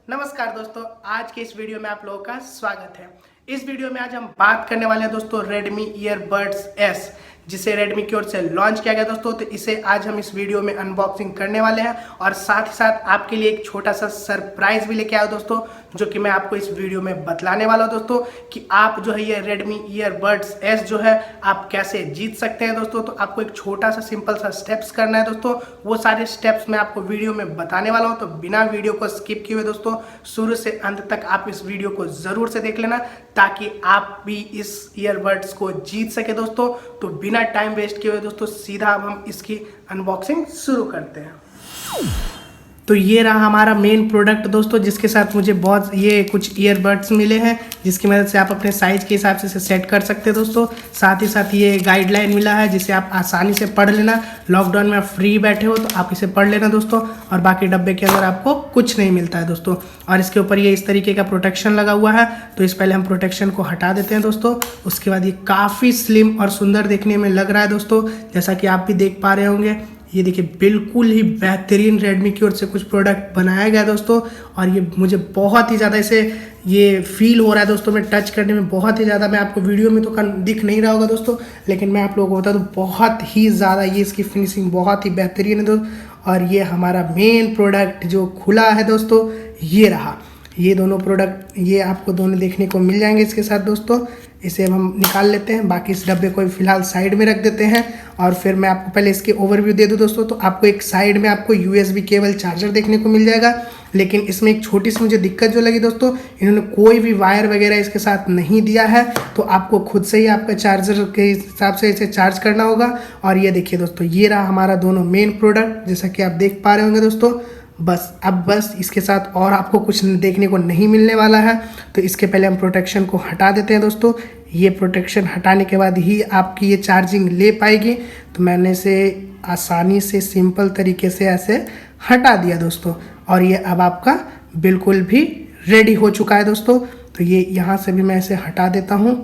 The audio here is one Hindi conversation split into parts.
नमस्कार दोस्तों, आज के इस वीडियो में आप लोगों का स्वागत है। इस वीडियो में आज हम बात करने वाले हैं दोस्तों Redmi Earbuds S, जिसे Redmi की ओर से लॉन्च किया गया दोस्तों। तो इसे आज हम इस वीडियो में अनबॉक्सिंग करने वाले हैं और साथ ही साथ आपके लिए एक छोटा सा सरप्राइज भी लेके आया दोस्तों, जो कि मैं आपको इस वीडियो में बतलाने वाला हूं दोस्तों कि आप जो है ये Redmi Earbuds S जो है आप कैसे जीत सकते हैं दोस्तों। तो आपको एक छोटा सा सिंपल सा स्टेप्स करना है दोस्तों, वो सारे स्टेप्स मैं आपको वीडियो में बताने वाला हूँ। तो बिना वीडियो को स्किप किए हुए दोस्तों शुरू से अंत तक आप इस वीडियो को जरूर से देख लेना, ताकि आप भी इस ईयरबड्स को जीत सके दोस्तों। तो बिना टाइम वेस्ट किए हुए दोस्तों सीधा अब हम इसकी अनबॉक्सिंग शुरू करते हैं। तो ये रहा हमारा मेन प्रोडक्ट दोस्तों, जिसके साथ मुझे बहुत ये कुछ ईयरबड्स मिले हैं, जिसकी मदद से आप अपने साइज के हिसाब से इसे सेट कर सकते हैं दोस्तों। साथ ही साथ ये गाइडलाइन मिला है, जिसे आप आसानी से पढ़ लेना। लॉकडाउन में आप फ्री बैठे हो तो आप इसे पढ़ लेना दोस्तों। और बाकी डब्बे के अंदर आपको कुछ नहीं मिलता है दोस्तों। और इसके ऊपर ये इस तरीके का प्रोटेक्शन लगा हुआ है। तो इस पहले हम प्रोटेक्शन को हटा देते हैं दोस्तों। उसके बाद ये काफ़ी स्लिम और सुंदर देखने में लग रहा है दोस्तों, जैसा कि आप भी देख पा रहे होंगे। ये देखिए बिल्कुल ही बेहतरीन रेडमी की ओर से कुछ प्रोडक्ट बनाया गया दोस्तों। और ये मुझे बहुत ही ज़्यादा इसे ये फील हो रहा है दोस्तों, मैं टच करने में बहुत ही ज़्यादा, मैं आपको वीडियो में तो दिख नहीं रहा होगा दोस्तों, लेकिन मैं आप लोगों को बता दूँ बहुत ही ज़्यादा ये इसकी फिनिशिंग बहुत ही बेहतरीन है दोस्तों। और ये हमारा मेन प्रोडक्ट जो खुला है दोस्तों, ये रहा। ये दोनों प्रोडक्ट ये आपको दोनों देखने को मिल जाएंगे इसके साथ दोस्तों। इसे अब हम निकाल लेते हैं, बाकी इस डब्बे को फिलहाल साइड में रख देते हैं। और फिर मैं आपको पहले इसके ओवरव्यू दे दूं दोस्तों। तो आपको एक साइड में आपको USB केबल चार्जर देखने को मिल जाएगा, लेकिन इसमें एक छोटी सी मुझे दिक्कत जो लगी दोस्तों, इन्होंने कोई भी वायर वगैरह इसके साथ नहीं दिया है। तो आपको खुद से ही आपका चार्जर के हिसाब से इसे चार्ज करना होगा। और ये देखिए दोस्तों, ये रहा हमारा दोनों मेन प्रोडक्ट, जैसा कि आप देख पा रहे होंगे दोस्तों। बस इसके साथ और आपको कुछ देखने को नहीं मिलने वाला है। तो इसके पहले हम प्रोटेक्शन को हटा देते हैं दोस्तों। ये प्रोटेक्शन हटाने के बाद ही आपकी ये चार्जिंग ले पाएगी। तो मैंने इसे आसानी से सिंपल तरीके से ऐसे हटा दिया दोस्तों। और ये अब आपका बिल्कुल भी रेडी हो चुका है दोस्तों। तो ये यहाँ से भी मैं इसे हटा देता हूँ।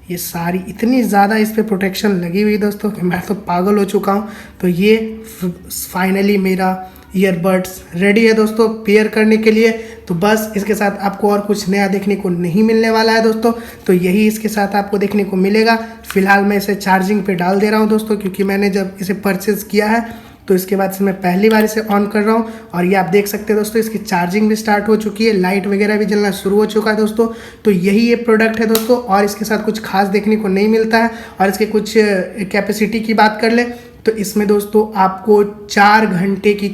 ये सारी इतनी ज़्यादा इस पर प्रोटेक्शन लगी हुई दोस्तों कि मैं तो पागल हो चुका हूँ। तो ये फाइनली मेरा ईयरबड्स रेडी है दोस्तों पेयर करने के लिए। तो बस इसके साथ आपको और कुछ नया देखने को नहीं मिलने वाला है दोस्तों। तो यही इसके साथ आपको देखने को मिलेगा। फिलहाल मैं इसे चार्जिंग पे डाल दे रहा हूँ दोस्तों, क्योंकि मैंने जब इसे परचेज़ किया है तो इसके बाद से मैं पहली बार इसे ऑन कर रहा हूँ। और ये आप देख सकते हैं दोस्तों, इसकी चार्जिंग भी स्टार्ट हो चुकी है, लाइट वगैरह भी जलना शुरू हो चुका है दोस्तों। तो यही ये प्रोडक्ट है दोस्तों, और इसके साथ कुछ खास देखने को नहीं मिलता है। और इसके कुछ कैपेसिटी की बात कर ले तो इसमें दोस्तों आपको 4 घंटे की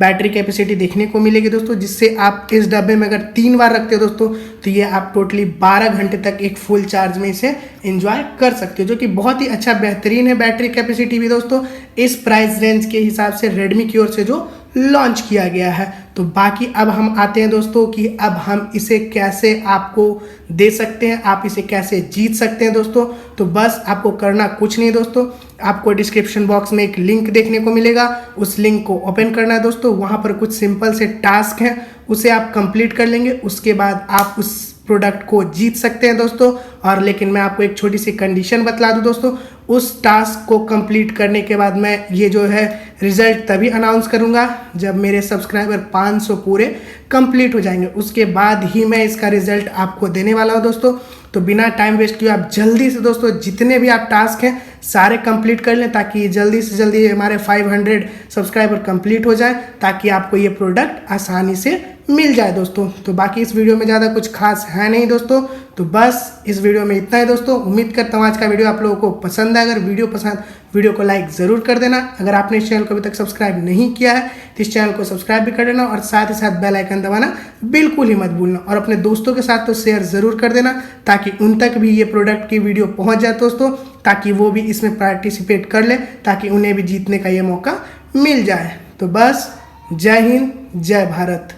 बैटरी कैपेसिटी देखने को मिलेगी दोस्तों, जिससे आप इस डब्बे में अगर 3 बार रखते हो दोस्तों तो ये आप टोटली 12 घंटे तक एक फुल चार्ज में इसे एंजॉय कर सकते हो, जो कि बहुत ही अच्छा बेहतरीन है बैटरी कैपेसिटी भी दोस्तों, इस प्राइस रेंज के हिसाब से रेडमी की ओर से जो लॉन्च किया गया है। तो बाकी अब हम आते हैं दोस्तों कि अब हम इसे कैसे आपको दे सकते हैं, आप इसे कैसे जीत सकते हैं दोस्तों। तो बस आपको करना कुछ नहीं दोस्तों, आपको डिस्क्रिप्शन बॉक्स में एक लिंक देखने को मिलेगा, उस लिंक को ओपन करना है दोस्तों। वहाँ पर कुछ सिंपल से टास्क हैं, उसे आप कंप्लीट कर लेंगे, उसके बाद आप उस प्रोडक्ट को जीत सकते हैं दोस्तों। और लेकिन मैं आपको एक छोटी सी कंडीशन बतला दूं दोस्तों, उस टास्क को कंप्लीट करने के बाद मैं ये जो है रिजल्ट तभी अनाउंस करूंगा जब मेरे सब्सक्राइबर 500 पूरे कंप्लीट हो जाएंगे, उसके बाद ही मैं इसका रिजल्ट आपको देने वाला हूं दोस्तों। तो बिना टाइम वेस्ट किए आप जल्दी से दोस्तों जितने भी आप टास्क हैं सारे कंप्लीट कर लें, ताकि जल्दी से जल्दी हमारे 500 सब्सक्राइबर कंप्लीट हो जाए, ताकि आपको ये प्रोडक्ट आसानी से मिल जाए दोस्तों। तो बाकी इस वीडियो में ज़्यादा कुछ खास है नहीं दोस्तों। तो बस इस वीडियो में इतना है दोस्तों। उम्मीद करता हूँ आज का वीडियो आप लोगों को पसंद है। अगर वीडियो को लाइक ज़रूर कर देना। अगर आपने इस चैनल को अभी तक सब्सक्राइब नहीं किया है तो इस चैनल को सब्सक्राइब भी कर देना, और साथ ही साथ बेल आइकन दबाना बिल्कुल ही मत भूलना। और अपने दोस्तों के साथ तो शेयर ज़रूर कर देना, ताकि उन तक भी ये प्रोडक्ट की वीडियो पहुँच जाए दोस्तों, ताकि वो भी इसमें पार्टिसिपेट कर ले, ताकि उन्हें भी जीतने का ये मौका मिल जाए। तो बस जय हिंद, जय भारत।